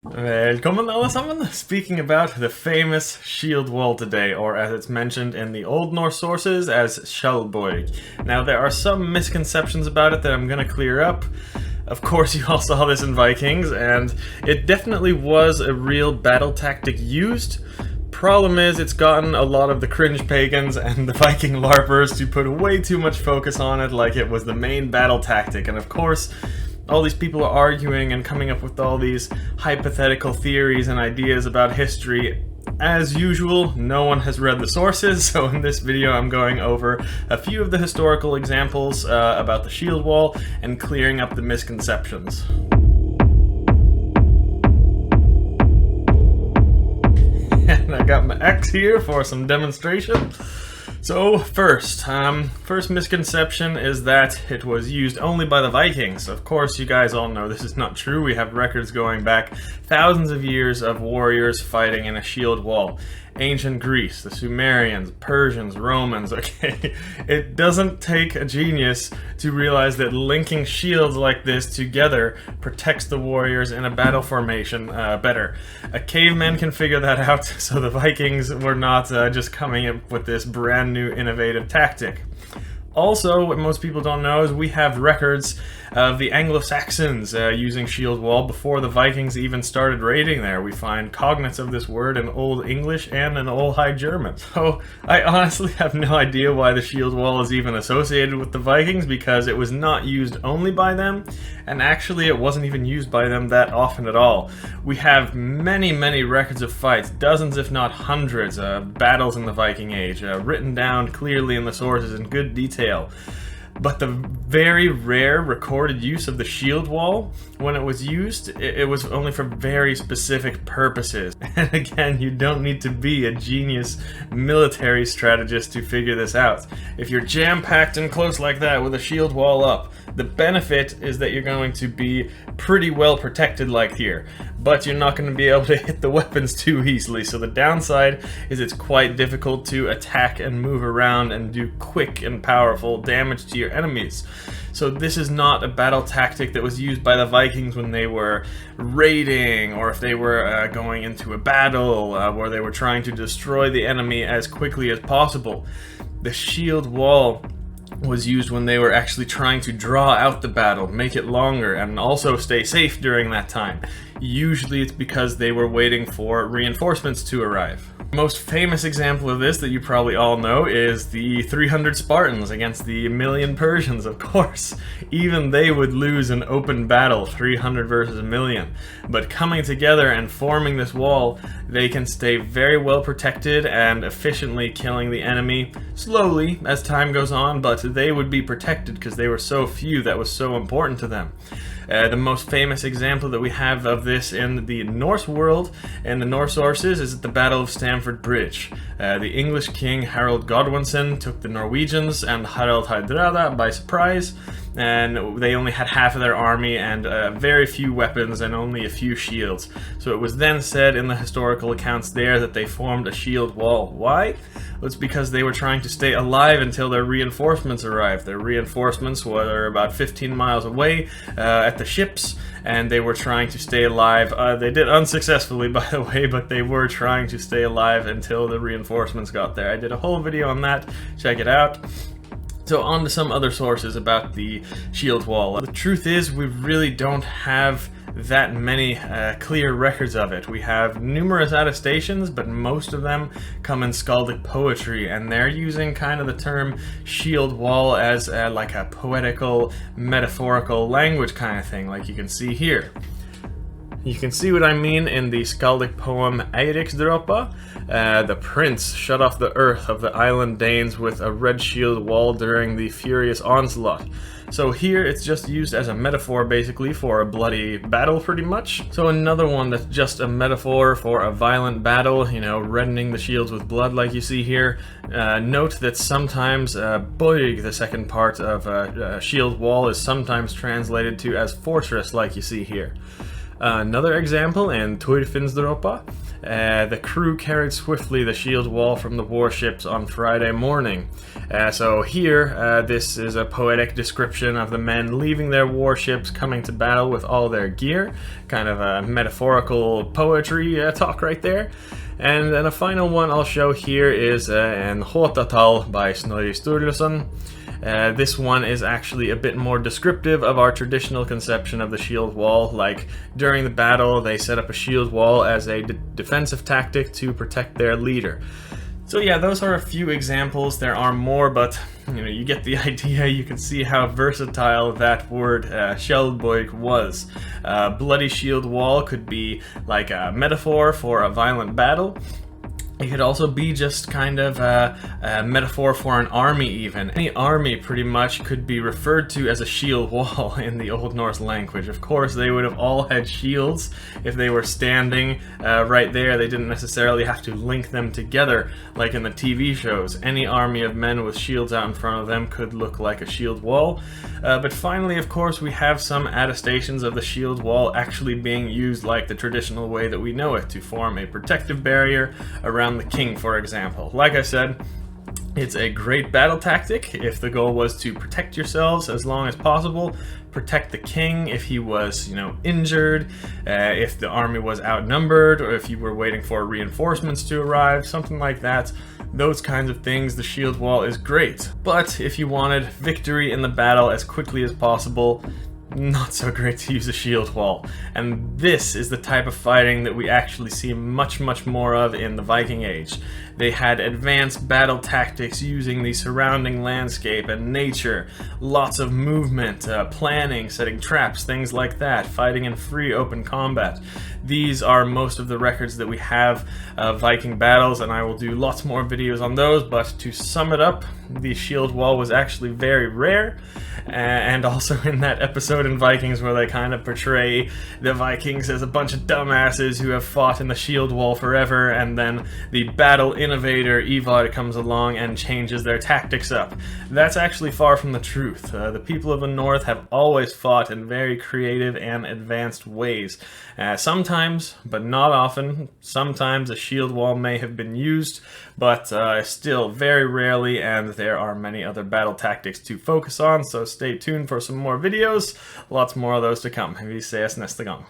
Välkommen allesammen! Speaking about the famous shield wall today, or as it's mentioned in the Old Norse sources as Skjaldborg. Now there are some misconceptions about it that I'm gonna clear up. Of course you all saw this in Vikings, and it definitely was a real battle tactic used. Problem is, it's gotten a lot of the cringe pagans and the Viking LARPers to put way too much focus on it like it was the main battle tactic, and of course, all these people are arguing and coming up with all these hypothetical theories and ideas about history. As usual, no one has read the sources, so in this video I'm going over a few of the historical examples about the shield wall and clearing up the misconceptions. And I got my axe here for some demonstration. So first misconception is that it was used only by the Vikings. Of course, you guys all know this is not true. We have records going back thousands of years of warriors fighting in a shield wall. Ancient Greece, the Sumerians, Persians, Romans, okay? It doesn't take a genius to realize that linking shields like this together protects the warriors in a battle formation better. A caveman can figure that out, so the Vikings were not just coming up with this brand new innovative tactic. Also, what most people don't know is we have records of the Anglo-Saxons using shield wall before the Vikings even started raiding there. We find cognates of this word in Old English and in Old High German. So I honestly have no idea why the shield wall is even associated with the Vikings, because it was not used only by them, and actually it wasn't even used by them that often at all. We have many records of fights, dozens if not hundreds of battles in the Viking Age, written down clearly in the sources in good detail. But the very rare recorded use of the shield wall, when it was used, it was only for very specific purposes. And again, you don't need to be a genius military strategist to figure this out. If you're jam-packed and close like that with a shield wall up, the benefit is that you're going to be pretty well protected like here, but you're not going to be able to hit the weapons too easily. So the downside is it's quite difficult to attack and move around and do quick and powerful damage to your enemies. So this is not a battle tactic that was used by the Vikings when they were raiding, or if they were going into a battle where they were trying to destroy the enemy as quickly as possible. The shield wall was used when they were actually trying to draw out the battle, make it longer, and also stay safe during that time. Usually it's because they were waiting for reinforcements to arrive. The most famous example of this that you probably all know is the 300 Spartans against the 1,000,000 Persians, of course. Even they would lose an open battle, 300 versus 1,000,000. But coming together and forming this wall, they can stay very well protected and efficiently killing the enemy slowly as time goes on, but they would be protected because they were so few. That was so important to them. The most famous example that we have of this in the Norse world and the Norse sources is at the Battle of Stamford Bridge. The English king Harold Godwinson took the Norwegians and Harald Hardrada by surprise, and they only had half of their army and very few weapons and only a few shields. So it was then said in the historical accounts there that they formed a shield wall. Why? Well, it's because they were trying to stay alive until their reinforcements arrived. Their reinforcements were about 15 miles away at the ships, and they were trying to stay alive. They did unsuccessfully, by the way, but they were trying to stay alive until the reinforcements got there. I did a whole video on that. Check it out. So on to some other sources about the shield wall. The truth is, we really don't have that many clear records of it. We have numerous attestations, but most of them come in skaldic poetry, and they're using kind of the term shield wall as like a poetical, metaphorical language kind of thing, like you can see here. You can see what I mean in the skaldic poem Eiriksdropa. The prince shut off the earth of the island Danes with a red shield wall during the furious onslaught. So here it's just used as a metaphor basically for a bloody battle pretty much. So another one that's just a metaphor for a violent battle, you know, reddening the shields with blood like you see here. Note that sometimes Borg, the second part of shield wall, is sometimes translated to as fortress like you see here. Another example in Turfinsdropa. the crew carried swiftly the shield wall from the warships on Friday morning. So here, this is a poetic description of the men leaving their warships, coming to battle with all their gear. Kind of a metaphorical poetry talk right there. And then a final one I'll show here is an Hotatal by Snorri Sturluson. This one is actually a bit more descriptive of our traditional conception of the shield wall. Like, during the battle, they set up a shield wall as a defensive tactic to protect their leader. So yeah, those are a few examples. There are more, but you get the idea. You can see how versatile that word Skjoldborg was. Bloody shield wall could be like a metaphor for a violent battle. It could also be just kind of a metaphor for an army even. Any army pretty much could be referred to as a shield wall in the Old Norse language. Of course, they would have all had shields if they were standing right there. They didn't necessarily have to link them together like in the TV shows. Any army of men with shields out in front of them could look like a shield wall. But finally, of course, we have some attestations of the shield wall actually being used like the traditional way that we know it, to form a protective barrier around the king, for example. Like I said, it's a great battle tactic if the goal was to protect yourselves as long as possible, protect the king if he was, injured, if the army was outnumbered, or if you were waiting for reinforcements to arrive, something like that. Those kinds of things, the shield wall is great. But if you wanted victory in the battle as quickly as possible, not so great to use a shield wall. And this is the type of fighting that we actually see much more of in the Viking Age. They had advanced battle tactics using the surrounding landscape and nature, lots of movement, planning, setting traps, things like that, fighting in free open combat. These are most of the records that we have of Viking battles, and I will do lots more videos on those, but to sum it up, the shield wall was actually very rare. And also in that episode in Vikings where they kind of portray the Vikings as a bunch of dumbasses who have fought in the shield wall forever, and then the battle innovator Ivar comes along and changes their tactics up. That's actually far from the truth. The people of the North have always fought in very creative and advanced ways. Sometimes, but not often, sometimes a shield wall may have been used, but still very rarely, and there are many other battle tactics to focus on, so stay tuned for some more videos. Lots more of those to come. Vi ses nästa gång.